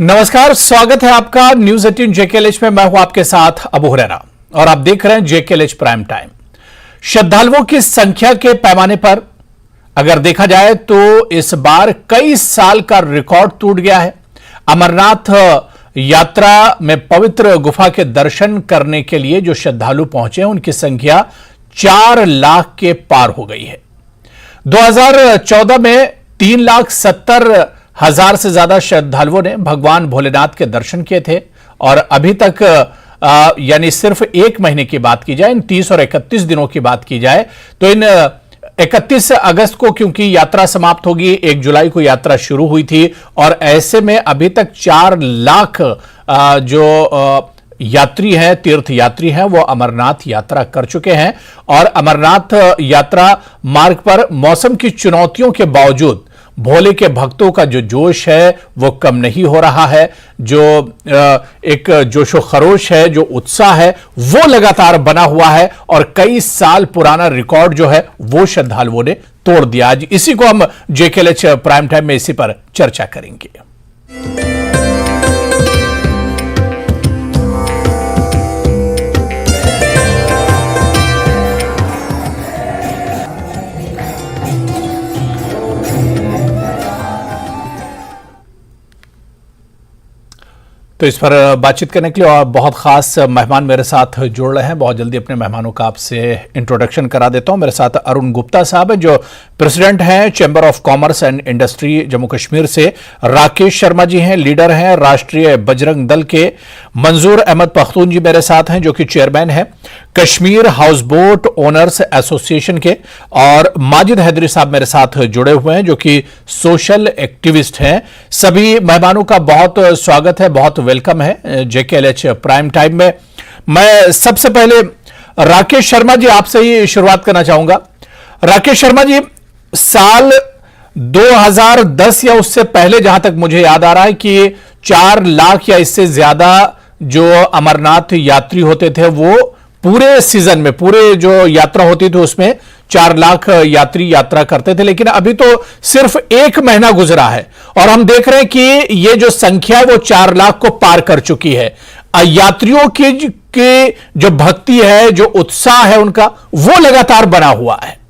नमस्कार, स्वागत है आपका न्यूज 18 जेकेएलएच में। मैं हूं आपके साथ अबू हुरैरा और आप देख रहे हैं जेकेएलएच प्राइम टाइम। श्रद्धालुओं की संख्या के पैमाने पर अगर देखा जाए तो इस बार कई साल का रिकॉर्ड टूट गया है। अमरनाथ यात्रा में पवित्र गुफा के दर्शन करने के लिए जो श्रद्धालु पहुंचे हैं उनकी संख्या 4 लाख के पार हो गई है। 2014 में 3,70,000 से ज्यादा श्रद्धालुओं ने भगवान भोलेनाथ के दर्शन किए थे और अभी तक यानी सिर्फ एक महीने की बात की जाए, इन 30 और 31 दिनों की बात की जाए तो इन 31 अगस्त को क्योंकि यात्रा समाप्त होगी, 1 जुलाई को यात्रा शुरू हुई थी और ऐसे में अभी तक 4 लाख जो यात्री हैं, तीर्थ यात्री हैं, वो अमरनाथ यात्रा कर चुके हैं। और अमरनाथ यात्रा मार्ग पर मौसम की चुनौतियों के बावजूद भोले के भक्तों का जो जोश है वो कम नहीं हो रहा है। जो एक जोशो खरोश है, जो उत्साह है वो लगातार बना हुआ है और कई साल पुराना रिकॉर्ड जो है वो श्रद्धालुओं ने तोड़ दिया। आज इसी को हम जेकेएलएच प्राइम टाइम में इसी पर चर्चा करेंगे। तो इस पर बातचीत करने के लिए और बहुत खास मेहमान मेरे साथ जुड़ रहे हैं। बहुत जल्दी अपने मेहमानों का आपसे इंट्रोडक्शन करा देता हूं। मेरे साथ अरुण गुप्ता साहब हैं जो प्रेसिडेंट हैं chamber of commerce and industry Jammu Kashmir से। राकेश शर्मा जी हैं, लीडर हैं राष्ट्रीय बजरंग दल के। मंजूर अहमद पख्तून जी मेरे साथ हैं जो कि चेयरमैन हैं Kashmir house boat owners association के। और माजिद हैदरी साहब मेरे साथ जुड़े हुए हैं जो कि सोशल एक्टिविस्ट हैं। सभी मेहमानों का बहुत स्वागत है, बहुत वेलकम है जेकेएलएच प्राइम टाइम में। मैं सबसे पहले राकेश शर्मा जी आपसे ही शुरुआत करना चाहूंगा। राकेश शर्मा जी, साल 2010 या उससे पहले जहां तक मुझे याद आ रहा है कि 4 लाख या इससे ज्यादा जो अमरनाथ यात्री होते थे वो पूरे सीजन में, पूरे जो यात्रा होती थी उसमें 4 लाख यात्री यात्रा करते थे। लेकिन अभी तो सिर्फ 1 महीना गुजरा है और हम देख रहे हैं कि ये जो संख्या है वो 4 लाख को पार कर चुकी है। यात्रियों की जो भक्ति है, जो उत्साह है उनका, वो लगातार बना हुआ है।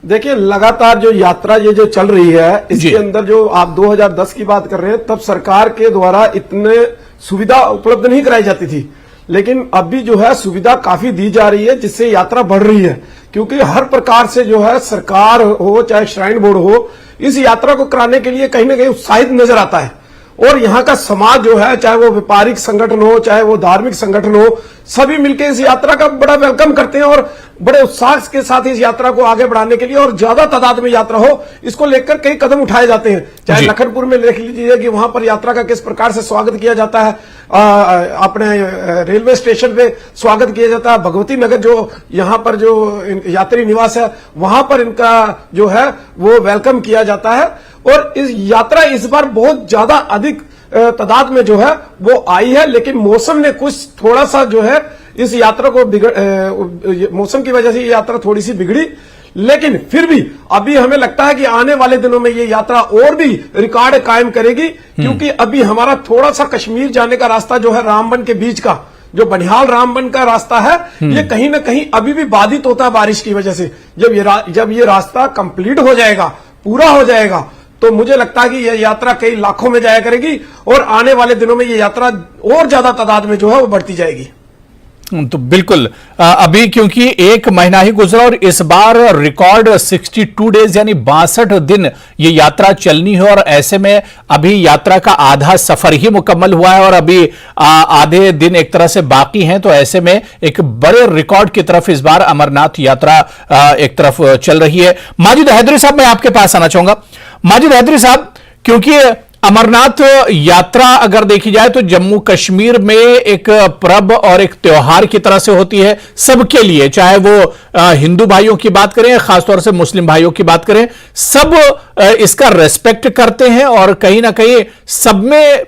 देखिए, लगातार जो यात्रा ये जो चल रही है इसके अंदर जो आप 2010 की बात कर रहे हैं, तब सरकार के द्वारा इतने सुविधा उपलब्ध नहीं कराई जाती थी। लेकिन अभी जो है सुविधा काफी दी जा रही है जिससे यात्रा बढ़ रही है, क्योंकि हर प्रकार से जो है सरकार हो चाहे श्राइन बोर्ड हो, इस यात्रा को कराने के लिए कहीं ना कहीं उत्साहित नजर आता है। और यहाँ का समाज जो है, चाहे वो व्यापारिक संगठन हो चाहे वो धार्मिक संगठन हो, सभी मिलकर इस यात्रा का बड़ा वेलकम करते हैं और बड़े उत्साह के साथ इस यात्रा को आगे बढ़ाने के लिए और ज्यादा तादाद में यात्रा हो, इसको लेकर कई कदम उठाए जाते हैं। चाहे लखनपुर में देख लीजिए कि वहां पर यात्रा का किस प्रकार से स्वागत किया जाता है, अपने रेलवे स्टेशन पे स्वागत किया जाता है। भगवती नगर जो यहाँ पर जो यात्री निवास है वहां पर इनका जो है वो वेलकम किया जाता है। और इस यात्रा इस बार बहुत ज्यादा अधिक तादाद में जो है वो आई है, लेकिन मौसम ने कुछ थोड़ा सा जो है इस यात्रा को मौसम की वजह से ये यात्रा थोड़ी सी बिगड़ी। लेकिन फिर भी अभी हमें लगता है कि आने वाले दिनों में ये यात्रा और भी रिकॉर्ड कायम करेगी, क्योंकि अभी हमारा थोड़ा सा कश्मीर जाने का रास्ता जो है रामबन के बीच का, जो बनिहाल रामबन का रास्ता है, ये कहीं ना कहीं अभी भी बाधित होता है बारिश की वजह से। जब ये रास्ता कंप्लीट हो जाएगा, पूरा हो जाएगा, तो मुझे लगता है कि यह यात्रा कई लाखों में जाया करेगी और आने वाले दिनों में ये यात्रा और ज्यादा तादाद में जो है वो बढ़ती जाएगी। तो बिल्कुल, अभी क्योंकि 1 महीना ही गुजरा और इस बार रिकॉर्ड 62 डेज यानी 62 दिन ये यात्रा चलनी है और ऐसे में अभी यात्रा का आधा सफर ही मुकम्मल हुआ है और अभी आधे दिन एक तरह से बाकी हैं। तो ऐसे में एक बड़े रिकॉर्ड की तरफ इस बार अमरनाथ यात्रा एक तरफ चल रही है। माजिद हैदरी साहब, मैं आपके पास आना चाहूंगा। माजिद हैदरी साहब, क्योंकि अमरनाथ यात्रा अगर देखी जाए तो जम्मू कश्मीर में एक पर्व और एक त्योहार की तरह से होती है सबके लिए, चाहे वो हिंदू भाइयों की बात करें, खासतौर से मुस्लिम भाइयों की बात करें, सब इसका रेस्पेक्ट करते हैं और कहीं ना कहीं सब में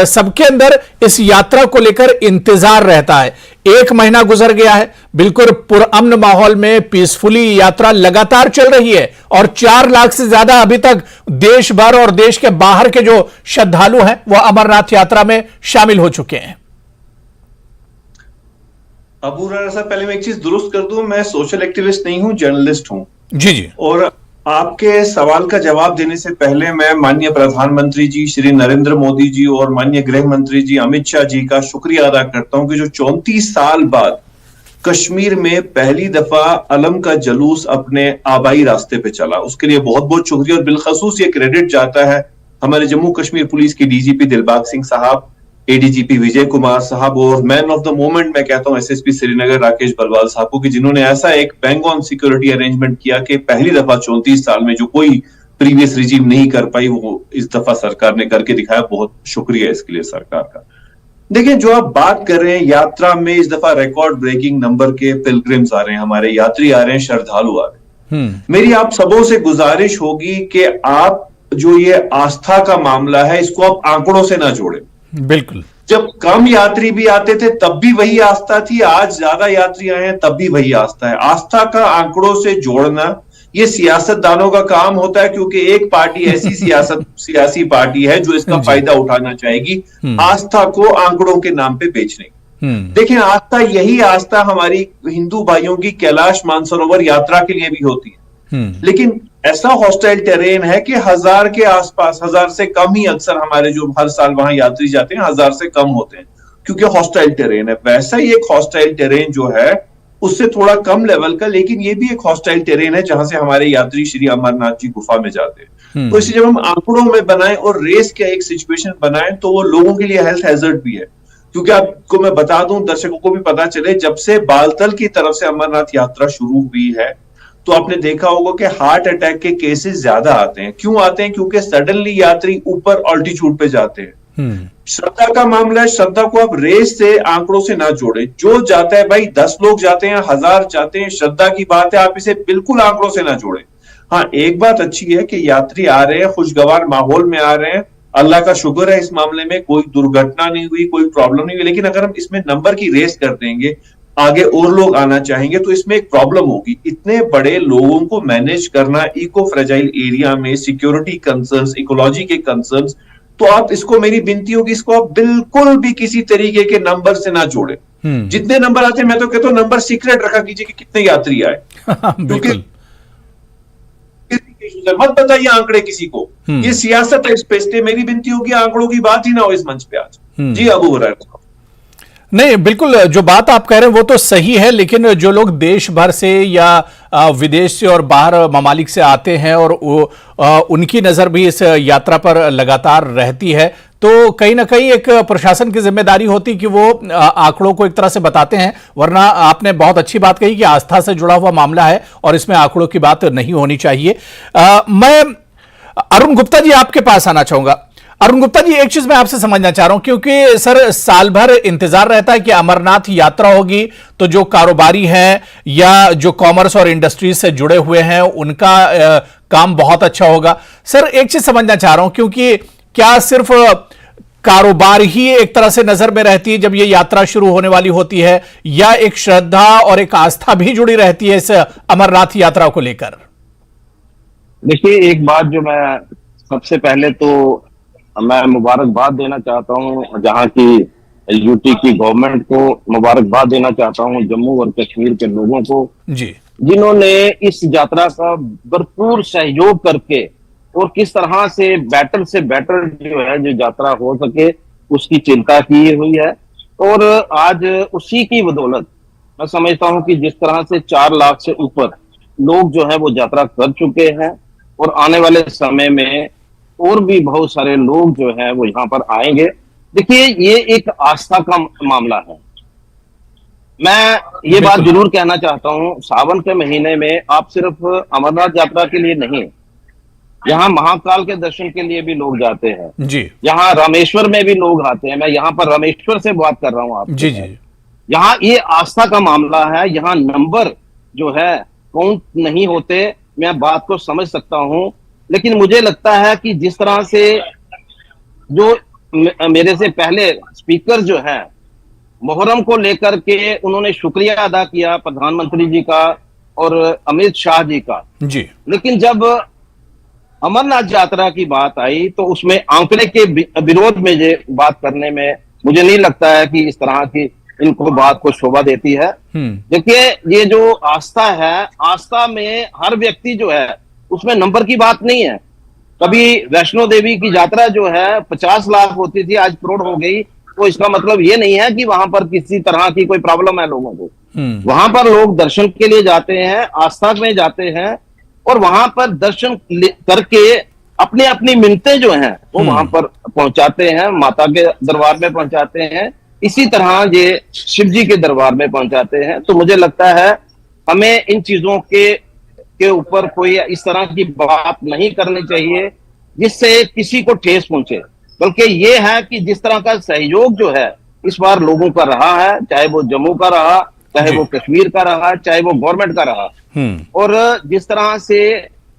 सबके अंदर इस यात्रा को लेकर इंतजार रहता है। 1 महीना गुजर गया है, बिल्कुल पुरअमन माहौल में पीसफुली यात्रा लगातार चल रही है और 4 लाख से ज्यादा अभी तक देश भर और देश के बाहर के जो श्रद्धालु हैं वो अमरनाथ यात्रा में शामिल हो चुके हैं। अबू हुरैरा साहब, पहले मैं एक चीज दुरुस्त कर दूं, मैं सोशल एक्टिविस्ट नहीं हूं, जर्नलिस्ट हूं। जी जी। और आपके सवाल का जवाब देने से पहले मैं माननीय प्रधानमंत्री जी श्री नरेंद्र मोदी जी और माननीय गृह मंत्री जी अमित शाह जी का शुक्रिया अदा करता हूं कि जो 34 साल बाद कश्मीर में पहली दफा अलम का जुलूस अपने आबाई रास्ते पे चला, उसके लिए बहुत बहुत शुक्रिया। और बिलखसूस ये क्रेडिट जाता है हमारे जम्मू कश्मीर पुलिस के डीजीपी दिलबाग सिंह साहब, एडीजीपी विजय कुमार साहब और मैन ऑफ द मोमेंट मैं कहता हूं एसएसपी श्रीनगर राकेश बलवाल साहब को, कि जिन्होंने ऐसा एक बैंग ऑन सिक्योरिटी अरेंजमेंट किया कि पहली दफा 34 साल में जो कोई प्रीवियस रिजीम नहीं कर पाई वो इस दफा सरकार ने करके दिखाया। बहुत शुक्रिया इसके लिए सरकार का। देखिए, जो आप बात कर रहे हैं यात्रा में, इस दफा रिकॉर्ड ब्रेकिंग नंबर के पिलग्रिम्स आ रहे हैं, हमारे यात्री आ रहे हैं, श्रद्धालु आ रहे हैं। मेरी आप सबों से गुजारिश होगी कि आप जो ये आस्था का मामला है इसको आप आंकड़ों से ना जोड़ें। बिल्कुल, जब कम यात्री भी आते थे तब भी वही आस्था थी, आज ज्यादा यात्री आए हैं तब भी वही आस्था है। आस्था का आंकड़ों से जोड़ना ये सियासतदानों का काम होता है, क्योंकि एक पार्टी ऐसी सियासी पार्टी है जो इसका फायदा उठाना चाहेगी आस्था को आंकड़ों के नाम पे बेचने की। देखिए, आस्था, यही आस्था हमारी हिंदू भाइयों की कैलाश मानसरोवर यात्रा के लिए भी होती है। लेकिन ऐसा हॉस्टाइल टेरेन है कि 1000 के आसपास, 1000 से कम ही अक्सर हमारे जो हर साल वहां यात्री जाते हैं 1000 से कम होते हैं, क्योंकि हॉस्टाइल टेरेन है। वैसा ही एक हॉस्टाइल टेरेन जो है उससे थोड़ा कम लेवल का, लेकिन ये भी एक हॉस्टाइल टेरेन है जहां से हमारे यात्री श्री अमरनाथ जी गुफा में जाते हैं। तो इसे जब हम आंकड़ों में बनाएं और रेस का एक सिचुएशन बनाएं तो वो लोगों के लिए हेल्थ हैजर्ड भी है। क्योंकि आपको मैं बता दूं, दर्शकों को भी पता चले, जब से बालतल की तरफ से अमरनाथ यात्रा शुरू हुई है तो आपने देखा होगा कि हार्ट अटैक के केसेस ज्यादा आते हैं। क्यों आते हैं? क्योंकि सडनली यात्री ऊपर ऑल्टीट्यूड पे जाते हैं। श्रद्धा का मामला है, श्रद्धा को आप रेस से, आंकड़ों से ना जोड़े। जो जाता है भाई, 10 लोग जाते हैं, 1000 जाते हैं, श्रद्धा की बात है, आप इसे बिल्कुल आंकड़ों से ना जोड़े। हाँ, एक बात अच्छी है कि यात्री आ रहे हैं, खुशगवार माहौल में आ रहे हैं, अल्लाह का शुक्र है इस मामले में कोई दुर्घटना नहीं हुई, कोई प्रॉब्लम नहीं हुई। लेकिन अगर हम इसमें नंबर की रेस कर देंगे, आगे और लोग आना चाहेंगे, तो इसमें एक प्रॉब्लम होगी। इतने बड़े लोगों को मैनेज करना इको फ्रेजाइल एरिया में, सिक्योरिटी कंसर्न्स, इकोलॉजी के कंसर्न्स, तो आप इसको, मेरी विनती होगी, इसको आप बिल्कुल भी किसी तरीके के नंबर से ना जोड़े। जितने नंबर आते हैं, मैं तो कहता हूं नंबर सीक्रेट रखा कीजिए कि कितने यात्री आए। क्योंकि मत बताइए आंकड़े किसी को, ये सियासत है इस पे, इसलिए मेरी विनती होगी आंकड़ों की बात ही ना हो इस मंच पे आज। जी अबू हुरैरा। नहीं, बिल्कुल जो बात आप कह रहे हैं वो तो सही है, लेकिन जो लोग देश भर से या विदेश से और बाहर ममालिक से आते हैं और उनकी नज़र भी इस यात्रा पर लगातार रहती है, तो कहीं ना कहीं एक प्रशासन की जिम्मेदारी होती कि वो आंकड़ों को एक तरह से बताते हैं। वरना आपने बहुत अच्छी बात कही कि आस्था से जुड़ा हुआ मामला है और इसमें आंकड़ों की बात नहीं होनी चाहिए। मैं अरुण गुप्ता जी आपके पास आना चाहूंगा। अरुण गुप्ता जी, एक चीज मैं आपसे समझना चाह रहा हूं, क्योंकि सर साल भर इंतजार रहता है कि अमरनाथ यात्रा होगी तो जो कारोबारी हैं या जो कॉमर्स और इंडस्ट्रीज से जुड़े हुए हैं उनका काम बहुत अच्छा होगा। सर एक चीज समझना चाह रहा हूं, क्योंकि क्या सिर्फ कारोबार ही एक तरह से नजर में रहती है जब ये यात्रा शुरू होने वाली होती है, या एक श्रद्धा और एक आस्था भी जुड़ी रहती है इस अमरनाथ यात्रा को लेकर? देखिए, एक बात जो मैं सबसे पहले तो मैं मुबारकबाद देना चाहता हूं, जहां की यूटी की गवर्नमेंट को मुबारकबाद देना चाहता हूं, जम्मू और कश्मीर के लोगों को जी, जिन्होंने इस यात्रा का भरपूर सहयोग करके और किस तरह से बेटर जो है जो यात्रा हो सके उसकी चिंता की हुई है। और आज उसी की बदौलत मैं समझता हूं कि जिस तरह से 4 लाख से ऊपर लोग जो है वो यात्रा कर चुके हैं और आने वाले समय में और भी बहुत सारे लोग जो है वो यहाँ पर आएंगे। देखिए, ये एक आस्था का मामला है। मैं ये बात जरूर कहना चाहता हूँ, सावन के महीने में आप सिर्फ अमरनाथ यात्रा के लिए नहीं, यहाँ महाकाल के दर्शन के लिए भी लोग जाते हैं जी। यहाँ रामेश्वर में भी लोग आते हैं। मैं यहाँ पर रामेश्वर से बात कर रहा हूँ आप जी जी। यहाँ ये आस्था का मामला है, यहाँ नंबर जो है काउंट नहीं होते। मैं बात को समझ सकता हूँ, लेकिन मुझे लगता है कि जिस तरह से जो मेरे से पहले स्पीकर जो है मुहर्रम को लेकर के उन्होंने शुक्रिया अदा किया प्रधानमंत्री जी का और अमित शाह जी का। जी। लेकिन जब अमरनाथ यात्रा की बात आई तो उसमें आंकड़े के विरोध में ये बात करने में मुझे नहीं लगता है कि इस तरह की इनको बात को शोभा देती है। देखिए, ये जो आस्था है, आस्था में हर व्यक्ति जो है उसमें नंबर की बात नहीं है। कभी वैष्णो देवी की यात्रा जो है 50 लाख होती थी, आज करोड़ हो गई, तो इसका मतलब ये नहीं है कि वहां पर किसी तरह की कोई प्रॉब्लम है लोगों को। वहां पर लोग दर्शन के लिए जाते हैं, आस्था में जाते हैं और वहां पर दर्शन करके अपनी अपनी मिन्नतें जो हैं वो वहां पर पहुंचाते हैं, माता के दरबार में पहुंचाते हैं, इसी तरह ये शिव जी के दरबार में पहुंचाते हैं। तो मुझे लगता है हमें इन चीजों के ऊपर कोई इस तरह की बात नहीं करनी चाहिए जिससे किसी को ठेस पहुंचे, बल्कि ये है कि जिस तरह का सहयोग जो है इस बार लोगों का रहा है, चाहे वो जम्मू का रहा, चाहे वो कश्मीर का रहा, चाहे वो गवर्नमेंट का रहा, और जिस तरह से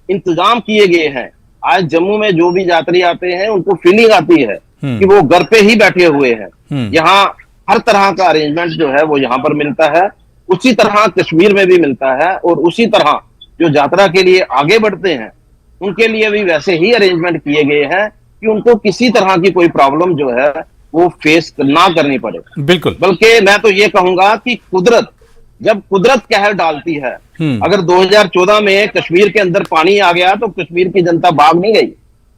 इंतजाम किए गए हैं, आज जम्मू में जो भी यात्री आते हैं उनको फीलिंग आती है कि वो घर पे ही बैठे हुए हैं। यहाँ हर तरह का अरेंजमेंट जो है वो यहाँ पर मिलता है, उसी तरह कश्मीर में भी मिलता है, और उसी तरह जो यात्रा के लिए आगे बढ़ते हैं उनके लिए भी वैसे ही अरेंजमेंट किए गए हैं कि उनको किसी तरह की कोई प्रॉब्लम जो है वो फेस ना करनी पड़े। बिल्कुल। बल्कि मैं तो ये कहूंगा कि कुदरत, जब कुदरत कहर डालती है, अगर 2014 में कश्मीर के अंदर पानी आ गया तो कश्मीर की जनता भाग नहीं गई,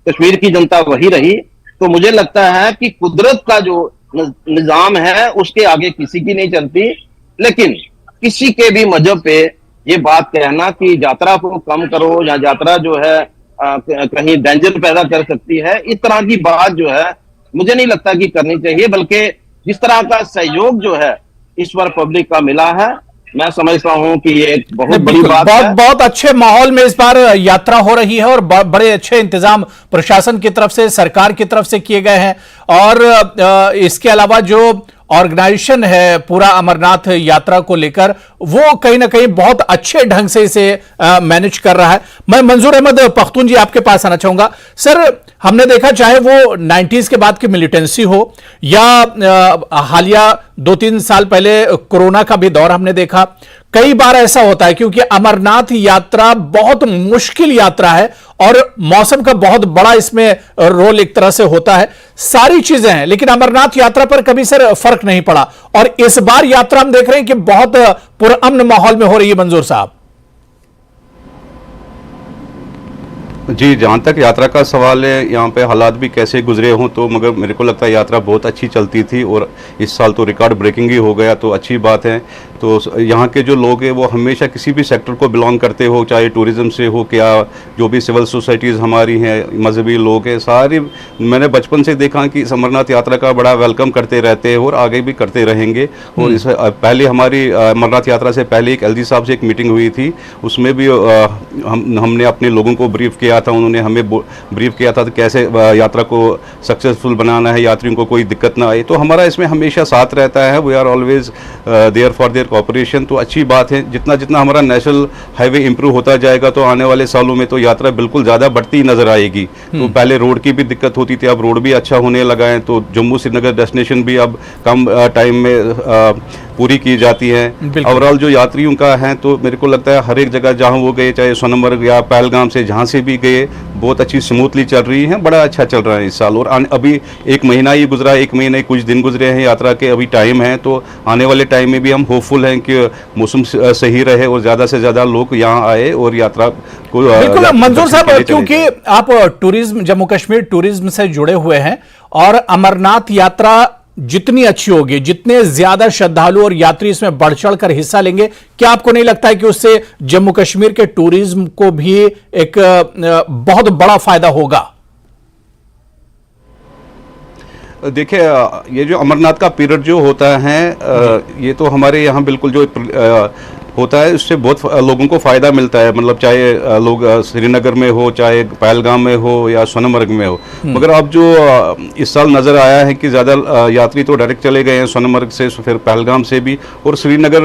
कश्मीर की जनता वही रही। तो मुझे लगता है कि कुदरत का जो निजाम है उसके आगे किसी की नहीं चलती। लेकिन किसी के भी मजहब पे ये बात कहना कि यात्रा को कम करो या यात्रा जो है कहीं डेंजर पैदा कर सकती है, इस तरह की बात जो है मुझे नहीं लगता कि करनी चाहिए। बल्कि जिस तरह का सहयोग जो है इस बार पब्लिक का मिला है, मैं समझता हूं कि ये एक बहुत बड़ी बात है। बहुत अच्छे माहौल में इस बार यात्रा हो रही है और बड़े अच्छे इंतजाम प्रशासन की तरफ से, सरकार की तरफ से किए गए हैं। और इसके अलावा जो ऑर्गेनाइजेशन है पूरा अमरनाथ यात्रा को लेकर, वो कहीं ना कहीं बहुत अच्छे ढंग से इसे मैनेज कर रहा है। मैं मंजूर अहमद पख्तून जी आपके पास आना चाहूंगा। सर, हमने देखा चाहे वो 90s के बाद की मिलिटेंसी हो या हालिया 2-3 साल पहले कोरोना का भी दौर हमने देखा, कई बार ऐसा होता है क्योंकि अमरनाथ यात्रा बहुत मुश्किल यात्रा है और मौसम का बहुत बड़ा इसमें रोल एक तरह से होता है, सारी चीजें हैं, लेकिन अमरनाथ यात्रा पर कभी सर फर्क नहीं पड़ा। और इस बार यात्रा हम देख रहे हैं कि बहुत पुरअमन माहौल में हो रही है। मंजूर साहब जी, जहाँ तक यात्रा का सवाल है, यहाँ पे हालात भी कैसे गुजरे हों, तो मगर मेरे को लगता है यात्रा बहुत अच्छी चलती थी और इस साल तो रिकॉर्ड ब्रेकिंग ही हो गया, तो अच्छी बात है। तो यहाँ के जो लोग हैं वो हमेशा किसी भी सेक्टर को बिलोंग करते हो, चाहे टूरिज़्म से हो, क्या जो भी सिविल सोसाइटीज़ हमारी हैं, मजहबी लोग हैं, सारे मैंने बचपन से देखा कि इस अमरनाथ यात्रा का बड़ा वेलकम करते रहते हैं और आगे भी करते रहेंगे। और इस पहले हमारी अमरनाथ यात्रा से पहले एक एलजी साहब से एक मीटिंग हुई थी, उसमें भी हमने अपने लोगों को ब्रीफ किया था, उन्होंने हमें ब्रीफ किया था कैसे यात्रा को सक्सेसफुल बनाना है, यात्रियों को कोई दिक्कत ना आए। तो हमारा इसमें हमेशा साथ रहता है, we are always there for their cooperation. तो अच्छी बात है, जितना जितना हमारा नेशनल हाईवे इंप्रूव होता जाएगा तो आने वाले सालों में तो यात्रा बिल्कुल ज़्यादा बढ़ती नजर आएगी। तो पहले रोड की भी दिक्कत होती थी, अब रोड भी अच्छा होने लगा है, तो जम्मू श्रीनगर डेस्टिनेशन भी अब कम टाइम में पूरी की जाती है। ओवरऑल जो यात्रियों का है, तो मेरे को लगता है हर एक जगह जहाँ वो गए, चाहे सोनमर्ग या पहलगाम से जहाँ से भी गए, बहुत अच्छी स्मूथली चल रही है, बड़ा अच्छा चल रहा है इस साल। और अभी 1 महीना ही गुजरा, 1 महीने कुछ दिन गुजरे हैं यात्रा के, अभी टाइम है। तो आने वाले टाइम में भी हम होपफुल हैं कि मौसम सही रहे और ज़्यादा से ज़्यादा लोग यहाँ आए और यात्रा को। बिल्कुल मंजूर साहब, क्योंकि आप टूरिज्म, जम्मू कश्मीर टूरिज्म से जुड़े हुए हैं और अमरनाथ यात्रा जितनी अच्छी होगी, जितने ज्यादा श्रद्धालु और यात्री इसमें बढ़ चढ़ कर हिस्सा लेंगे, क्या आपको नहीं लगता है कि उससे जम्मू कश्मीर के टूरिज्म को भी एक बहुत बड़ा फायदा होगा? देखिए, ये जो अमरनाथ का पीरियड जो होता है, ये तो हमारे यहाँ बिल्कुल जो होता है उससे बहुत लोगों को फ़ायदा मिलता है। मतलब चाहे लोग श्रीनगर में हो, चाहे पहलगाम में हो या सोनमर्ग में हो। मगर अब जो इस साल नज़र आया है कि ज़्यादा यात्री तो डायरेक्ट चले गए हैं सोनमर्ग से, फिर पहलगाम से भी और श्रीनगर।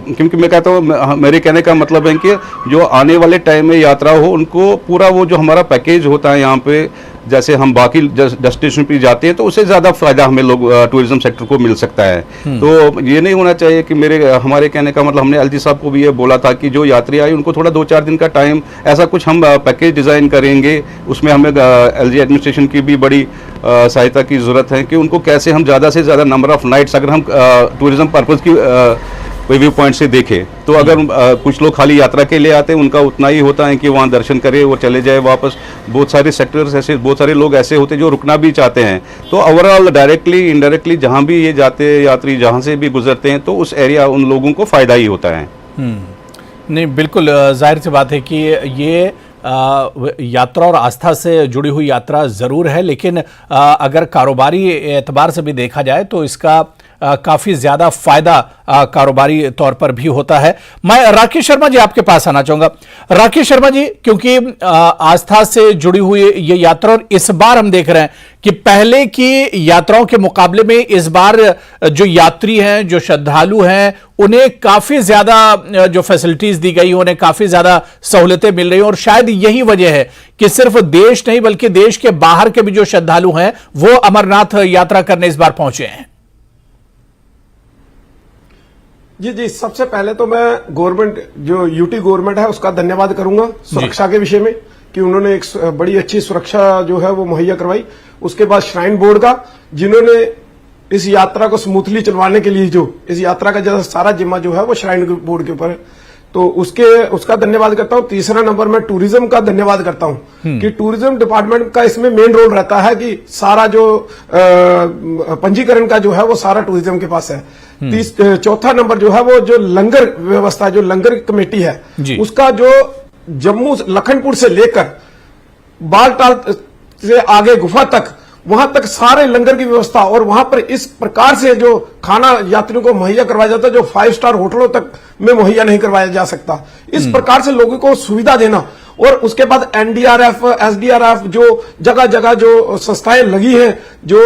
क्योंकि मैं कहता हूँ, मेरे कहने का मतलब है कि जो आने वाले टाइम में यात्रा हो, उनको पूरा वो जो हमारा पैकेज होता है यहाँ पे जैसे हम बाकी डेस्टिनेशन पे जाते हैं तो उससे ज़्यादा फायदा हमें लोग टूरिज्म सेक्टर को मिल सकता है। तो ये नहीं होना चाहिए कि हमारे कहने का मतलब, हमने एलजी साहब को भी ये बोला था कि जो यात्री आए उनको थोड़ा 2-4 दिन का टाइम, ऐसा कुछ हम पैकेज डिज़ाइन करेंगे, उसमें हमें एलजी एडमिनिस्ट्रेशन की भी बड़ी सहायता की ज़रूरत है कि उनको कैसे हम ज़्यादा से ज़्यादा नंबर ऑफ नाइट्स, अगर हम टूरिज्म पर्पज़ की व्यू पॉइंट से देखें तो अगर कुछ लोग खाली यात्रा के लिए आते हैं, उनका उतना ही होता है कि वहाँ दर्शन करे और चले जाए वापस। बहुत सारे सेक्टर्स ऐसे, बहुत सारे लोग ऐसे होते हैं जो रुकना भी चाहते हैं। तो ओवरऑल डायरेक्टली इनडायरेक्टली जहाँ भी ये जाते हैं यात्री, जहाँ से भी गुजरते हैं, तो उस एरिया उन लोगों को फ़ायदा ही होता है। नहीं, बिल्कुल जाहिर सी बात है कि ये यात्रा और आस्था से जुड़ी हुई यात्रा ज़रूर है, लेकिन अगर कारोबारी एतबार से भी देखा जाए तो इसका काफ़ी ज़्यादा फ़ायदा कारोबारी तौर पर भी होता है। मैं राकेश शर्मा जी आपके पास आना चाहूँगा। राकेश शर्मा जी, क्योंकि आस्था से जुड़ी हुई ये यात्रा, और इस बार हम देख रहे हैं कि पहले की यात्राओं के मुकाबले में इस बार जो यात्री हैं, जो श्रद्धालु हैं, उन्हें काफ़ी ज़्यादा जो फैसिलिटीज़ दी गई, उन्हें काफ़ी ज़्यादा सहूलतें मिल रही हैं, और शायद यही वजह है कि सिर्फ देश नहीं बल्कि देश के बाहर के भी जो श्रद्धालु हैं वो अमरनाथ यात्रा करने इस बार पहुंचे हैं। जी, सबसे पहले तो मैं गवर्नमेंट, जो यूटी गवर्नमेंट है, उसका धन्यवाद करूंगा सुरक्षा के विषय में कि उन्होंने एक बड़ी अच्छी सुरक्षा जो है वो मुहैया करवाई। उसके बाद श्राइन बोर्ड का, जिन्होंने इस यात्रा को स्मूथली चलवाने के लिए, जो इस यात्रा का जो सारा जिम्मा जो है वो श्राइन बोर्ड के ऊपर है, तो उसका धन्यवाद करता हूं। तीसरा नंबर मैं टूरिज्म का धन्यवाद करता हूं कि टूरिज्म डिपार्टमेंट का इसमें मेन रोल रहता है कि सारा जो पंजीकरण का जो है वो सारा टूरिज्म के पास है। चौथा नंबर जो है वो जो लंगर व्यवस्था, जो लंगर कमेटी है, उसका जो जम्मू लखनपुर से लेकर बालटाल से आगे गुफा तक, वहां तक सारे लंगर की व्यवस्था, और वहां पर इस प्रकार से जो खाना यात्रियों को मुहैया करवाया जाता है जो 5 स्टार होटलों तक में मुहैया नहीं करवाया जा सकता, इस प्रकार से लोगों को सुविधा देना। और उसके बाद एनडीआरएफ, एसडीआरएफ, जो जगह जगह जो संस्थाएं लगी हैं, जो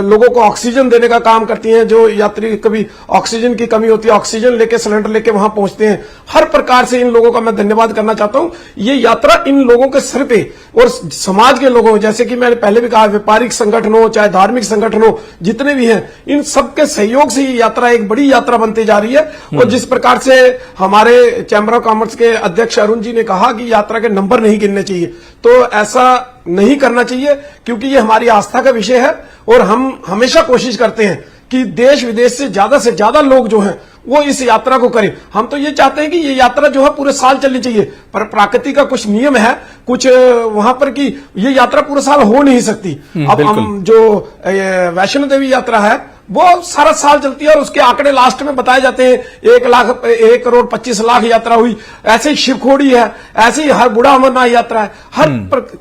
लोगों को ऑक्सीजन देने का काम करती हैं, जो यात्री कभी ऑक्सीजन की कमी होती है, ऑक्सीजन लेके, सिलेंडर लेके वहां पहुंचते हैं, हर प्रकार से इन लोगों का मैं धन्यवाद करना चाहता हूं। ये यात्रा इन लोगों के सर पे, और समाज के लोगों, जैसे कि मैंने पहले भी कहा, व्यापारिक संगठन हो चाहे धार्मिक संगठन हो, जितने भी हैं, इन सबके सहयोग से ये यात्रा एक बड़ी यात्रा बनती जा रही है। और जिस प्रकार से हमारे चैंबर ऑफ कॉमर्स के अध्यक्ष अरुण जी ने कहा कि यात्रा के नंबर नहीं गिनने चाहिए, तो ऐसा नहीं करना चाहिए, क्योंकि ये हमारी आस्था का विषय है। और हम हमेशा कोशिश करते हैं कि देश विदेश से ज्यादा लोग जो हैं वो इस यात्रा को करें। हम तो ये चाहते हैं कि ये यात्रा जो है पूरे साल चलनी चाहिए, पर प्रकृति का कुछ नियम है, कुछ वहां पर कि ये यात्रा पूरे साल हो नहीं सकती। अब हम जो वैष्णो देवी यात्रा है वो सारा साल चलती है, और उसके आंकड़े लास्ट में बताए जाते हैं, 1,25,00,000 यात्रा हुई। ऐसे ही शिवखोड़ी है, ऐसे ही हर बूढ़ा अमरनाथ यात्रा है, हर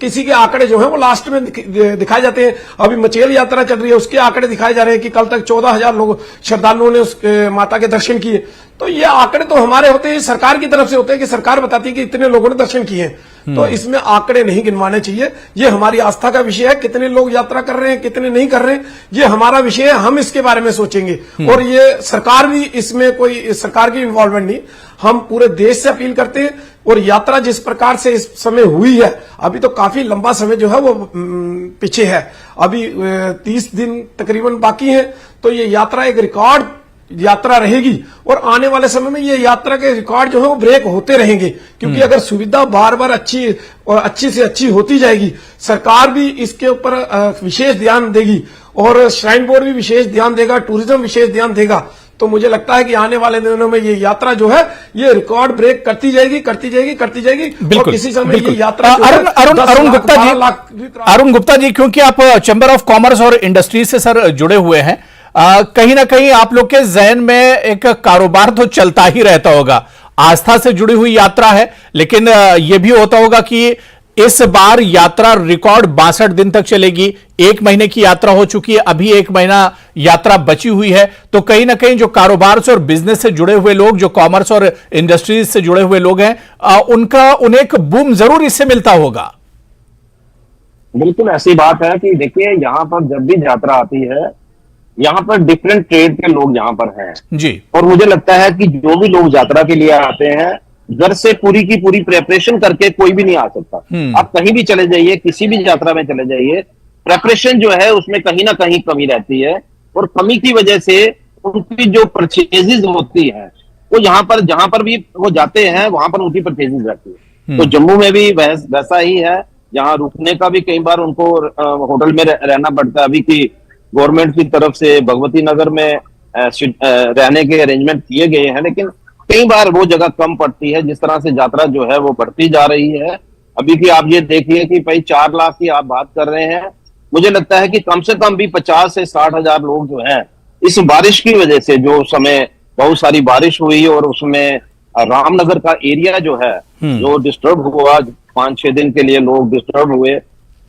किसी के आंकड़े जो है वो लास्ट में दिखाए जाते हैं। अभी मचेल यात्रा चल रही है, उसके आंकड़े दिखाए जा रहे हैं कि कल तक 14,000 लोग श्रद्धालुओं ने उस माता के दर्शन किए। तो ये आंकड़े तो हमारे होते हैं, सरकार की तरफ से होते हैं कि सरकार बताती है कि इतने लोगों ने दर्शन किए हैं, तो इसमें आंकड़े नहीं गिनवाने चाहिए। ये हमारी आस्था का विषय है, कितने लोग यात्रा कर रहे हैं, कितने नहीं कर रहे हैं, ये हमारा विषय है, हम इसके बारे में सोचेंगे। और ये सरकार भी, इसमें कोई सरकार की इन्वॉल्वमेंट नहीं, हम पूरे देश से अपील करते हैं। और यात्रा जिस प्रकार से इस समय हुई है, अभी तो काफी लंबा समय जो है वो पीछे है, अभी 30 दिन तकरीबन बाकी है, तो ये यात्रा एक रिकॉर्ड यात्रा रहेगी। और आने वाले समय में ये यात्रा के रिकॉर्ड जो है वो ब्रेक होते रहेंगे, क्योंकि अगर सुविधा बार बार अच्छी से अच्छी होती जाएगी, सरकार भी इसके ऊपर विशेष ध्यान देगी, और श्राइन बोर्ड भी विशेष ध्यान देगा, टूरिज्म विशेष ध्यान देगा, तो मुझे लगता है कि आने वाले दिनों में ये यात्रा जो है ये रिकॉर्ड ब्रेक करती जाएगी। और किसी समय ये यात्रा अरुण गुप्ता जी, क्योंकि आप चैंबर ऑफ कॉमर्स और इंडस्ट्री से सर जुड़े हुए हैं, कहीं ना कहीं आप लोग के जहन में एक कारोबार तो चलता ही रहता होगा। आस्था से जुड़ी हुई यात्रा है, लेकिन यह भी होता होगा कि इस बार यात्रा रिकॉर्ड 62 दिन तक चलेगी। 1 महीने की यात्रा हो चुकी है, अभी 1 महीना यात्रा बची हुई है, तो कहीं ना कहीं जो कारोबार से और बिजनेस से जुड़े हुए लोग, जो कॉमर्स और इंडस्ट्रीज से जुड़े हुए लोग हैं, उन्हें एक बूम जरूर इससे मिलता होगा। बिल्कुल ऐसी बात है कि देखिए, यहाँ पर जब भी यात्रा आती है, यहाँ पर डिफरेंट ट्रेड के लोग यहाँ पर हैं जी, और मुझे लगता है कि जो भी लोग यात्रा के लिए आते हैं घर से पूरी की पूरी प्रेपरेशन करके कोई भी नहीं आ सकता। आप कहीं भी चले जाइए, किसी भी यात्रा में चले जाइए, प्रेपरेशन जो है उसमें कहीं ना कहीं कमी रहती है, और कमी की वजह से उनकी जो परचेजेज होती है वो जहां पर भी वो जाते हैं वहां पर उनकी परचेजेज रहती है। तो जम्मू में भी वैसा ही है, जहां रुकने का भी कई बार उनको होटल में रहना पड़ता है। अभी की गवर्नमेंट की तरफ से भगवती नगर में रहने के अरेंजमेंट किए गए हैं, लेकिन कई बार वो जगह कम पड़ती है। जिस तरह से यात्रा जो है वो बढ़ती जा रही है, अभी की आप ये देखिए कि भाई 4 लाख की आप बात कर रहे हैं, मुझे लगता है कि कम से कम भी 50 से 60 हजार लोग जो हैं इस बारिश की वजह से, जो समय बहुत सारी बारिश हुई और उसमें रामनगर का एरिया जो है जो डिस्टर्ब हुआ, 5-6 दिन के लिए लोग डिस्टर्ब हुए,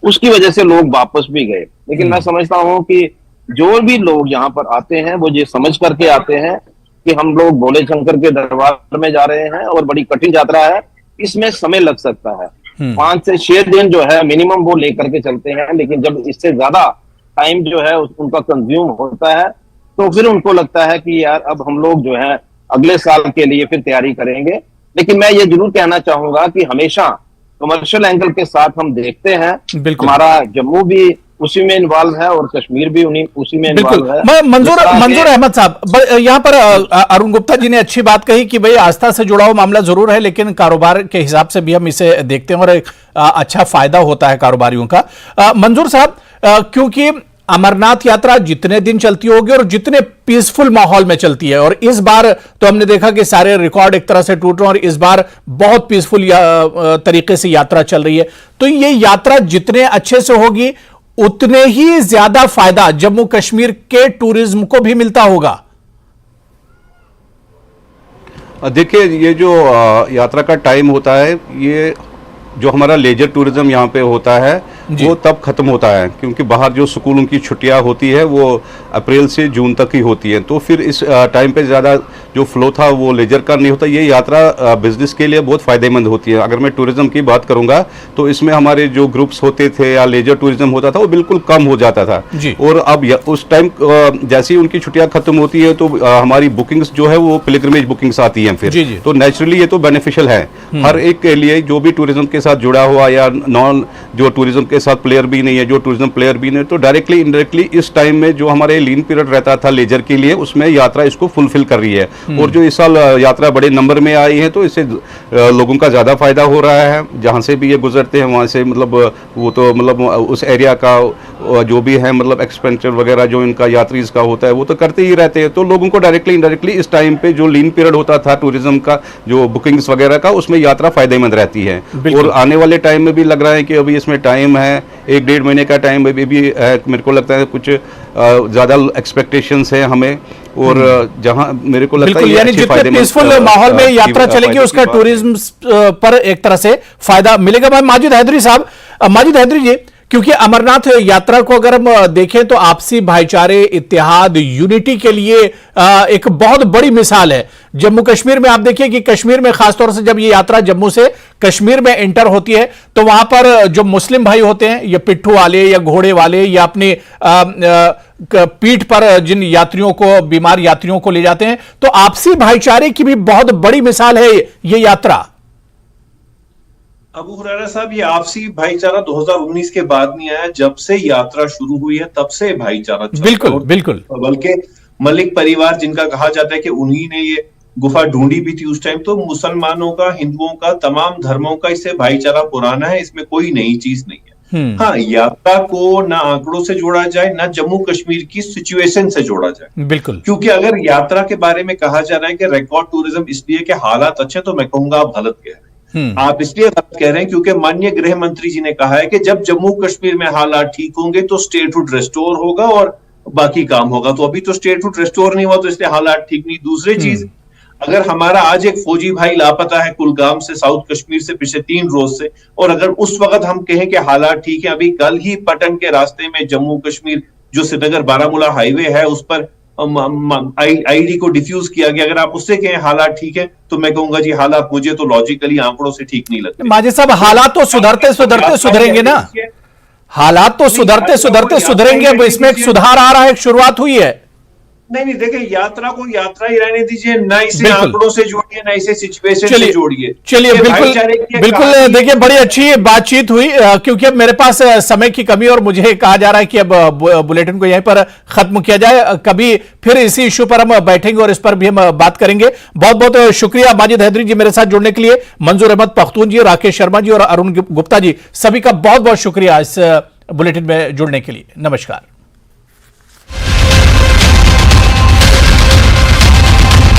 उसकी वजह से लोग वापस भी गए। लेकिन मैं समझता हूं कि जो भी लोग यहाँ पर आते हैं वो ये समझ करके आते हैं कि हम लोग भोले शंकर के दरबार में जा रहे हैं और बड़ी कठिन यात्रा है, इसमें समय लग सकता है। 5 से 6 दिन जो है मिनिमम वो लेकर के चलते हैं, लेकिन जब इससे ज्यादा टाइम जो है उनका कंज्यूम होता है तो फिर उनको लगता है कि यार अब हम लोग जो है अगले साल के लिए फिर तैयारी करेंगे। लेकिन मैं ये जरूर कहना चाहूंगा कि हमेशा कमर्शियल एंगल के साथ हम देखते हैं, हमारा जम्मू भी उसी में इन्वॉल्व है और कश्मीर भी उसी में इन्वॉल्व है। मंजूर अहमद साहब, यहाँ पर अरुण गुप्ता जी ने अच्छी बात कही कि भाई आस्था से जुड़ा हुआ मामला जरूर है, लेकिन कारोबार के हिसाब से भी हम इसे देखते हैं और एक अच्छा फायदा होता है कारोबारियों का। मंजूर साहब, क्योंकि अमरनाथ यात्रा जितने दिन चलती होगी और जितने पीसफुल माहौल में चलती है, और इस बार तो हमने देखा कि सारे रिकॉर्ड एक तरह से टूट रहे हैं और इस बार बहुत पीसफुल तरीके से यात्रा चल रही है, तो ये यात्रा जितने अच्छे से होगी उतने ही ज्यादा फायदा जम्मू कश्मीर के टूरिज्म को भी मिलता होगा। देखिए, ये जो यात्रा का टाइम होता है, ये जो हमारा लेजर टूरिज्म यहाँ पे होता है वो तब खत्म होता है, क्योंकि बाहर जो स्कूलों की छुट्टियां होती है वो अप्रैल से जून तक ही होती है, तो फिर इस टाइम पे ज़्यादा जो फ्लो था वो लेजर का नहीं होता। ये यात्रा बिजनेस के लिए बहुत फ़ायदेमंद होती है। अगर मैं टूरिज्म की बात करूंगा तो इसमें हमारे जो ग्रुप्स होते थे या लेजर टूरिज्म होता था वो बिल्कुल कम हो जाता था, और अब उस टाइम जैसे ही उनकी छुट्टियां खत्म होती है तो हमारी बुकिंग्स जो है वो पिलग्रिमेज बुकिंग्स आती हैं फिर, तो नेचुरली ये तो बेनिफिशियल है हर एक के लिए, जो भी टूरिज्म के साथ जुड़ा हुआ या नॉन जो टूरिज्म के साथ प्लेयर भी नहीं है, जो टूरिज्म प्लेयर भी नहीं है, तो डायरेक्टली इनडायरेक्टली इस टाइम में जो हमारे लीन पीरियड रहता था लेजर के लिए, उसमें यात्रा इसको फुलफिल कर रही है। और जो इस साल यात्रा बड़े नंबर में आई है तो इससे लोगों का ज्यादा फायदा हो रहा है, जहां से भी ये गुजरते हैं वहां से, मतलब वो तो मतलब उस एरिया का जो भी है मतलब एक्सपेंडिचर वगैरह जो इनका यात्रीज का होता है वो तो करते ही रहते हैं, तो लोगों को डायरेक्टली इनडायरेक्टली इस टाइम पे जो लीन पीरियड होता था टूरिज्म का जो बुकिंग्स वगैरह का, उसमें यात्रा फायदेमंद रहती है। और आने वाले टाइम में भी लग रहा है कि अभी इसमें टाइम है, 1-1.5 महीने का टाइम अभी भी है, मेरे को लगता है कुछ ज्यादा एक्सपेक्टेशंस है हमें, और जहां मेरे को लगता है यानी जितने पीसफुल माहौल में यात्रा चलेगी उसका टूरिज्म पर एक तरह से फायदा मिलेगा। भाई माजिद हैदरी साहब, माजिद हैदरी जी, क्योंकि अमरनाथ यात्रा को अगर हम देखें तो आपसी भाईचारे, इत्तेहाद, यूनिटी के लिए एक बहुत बड़ी मिसाल है। जम्मू कश्मीर में आप देखिए कि कश्मीर में खासतौर से जब ये यात्रा जम्मू से कश्मीर में एंटर होती है तो वहां पर जो मुस्लिम भाई होते हैं, या पिट्ठू वाले या घोड़े वाले या अपने पीठ पर जिन यात्रियों को, बीमार यात्रियों को ले जाते हैं, तो आपसी भाईचारे की भी बहुत बड़ी मिसाल है ये यात्रा। अबू हुरैरा साहब, ये आपसी भाईचारा 2019 के बाद नहीं आया, जब से यात्रा शुरू हुई है तब से भाईचारा बिल्कुल बिल्कुल, बल्कि मलिक परिवार जिनका कहा जाता है कि उन्हीं ने ये गुफा ढूंढी भी थी उस टाइम, तो मुसलमानों का, हिंदुओं का, तमाम धर्मों का इससे भाईचारा पुराना है, इसमें कोई नई चीज नहीं है। हाँ, यात्रा को ना आंकड़ों से जोड़ा जाए ना जम्मू कश्मीर की सिचुएशन से जोड़ा जाए, बिल्कुल, क्योंकि अगर यात्रा के बारे में कहा जा रहा है कि रिकॉर्ड टूरिज्म इसलिए कि हालात अच्छे, तो मैं कहूंगा आप गलत कह रहे हैं। आप इसलिए गलत कह रहे हैं क्योंकि माननीय गृह मंत्री जी ने कहा है कि जब जम्मू कश्मीर में हालात ठीक होंगे तो स्टेटहुड रिस्टोर होगा और बाकी काम होगा, तो अभी तो स्टेटहुड रिस्टोर नहीं हुआ, तो इसलिए हालात ठीक नहीं। दूसरी चीज, अगर हमारा आज एक फौजी भाई लापता है कुलगाम से, साउथ कश्मीर से, पिछले 3 रोज से, और अगर उस वक्त हम कहें कि हालात ठीक है, अभी कल ही पटन के रास्ते में जम्मू कश्मीर जो श्रीनगर बारामूला हाईवे है उस पर आईडी को डिफ्यूज किया गया, अगर आप उससे कहें हालात ठीक है, तो मैं कहूंगा जी हालात मुझे तो लॉजिकली आंकड़ों से ठीक नहीं लगते। माजिद साहब, हालात तो सुधरते सुधरते सुधरेंगे ना, हालात तो सुधरते सुधरते सुधरेंगे, अब इसमें एक सुधार आ रहा है, एक शुरुआत हुई है। नहीं देखिए, यात्रा को यात्रा ही रहने दीजिए, न इसे बिल्कुल। आंकड़ों से जोड़िए, न इसे सिचुएशन से चलिए जोड़िए। चलिए, ये बिल्कुल भाईचारे की एक बिल्कुल। कहानी- देखिए, बड़ी अच्छी बातचीत हुई, क्योंकि अब मेरे पास समय की कमी और मुझे कहा जा रहा है कि अब बुलेटिन को यहीं पर खत्म किया जाए। कभी फिर इसी इश्यू पर हम बैठेंगे और इस पर भी हम बात करेंगे। बहुत बहुत शुक्रिया माजिद हैदरी जी मेरे साथ जुड़ने के लिए, मंजूर अहमद पख्तून जी, राकेश शर्मा जी और अरुण गुप्ता जी, सभी का बहुत बहुत शुक्रिया इस बुलेटिन में जुड़ने के लिए। नमस्कार।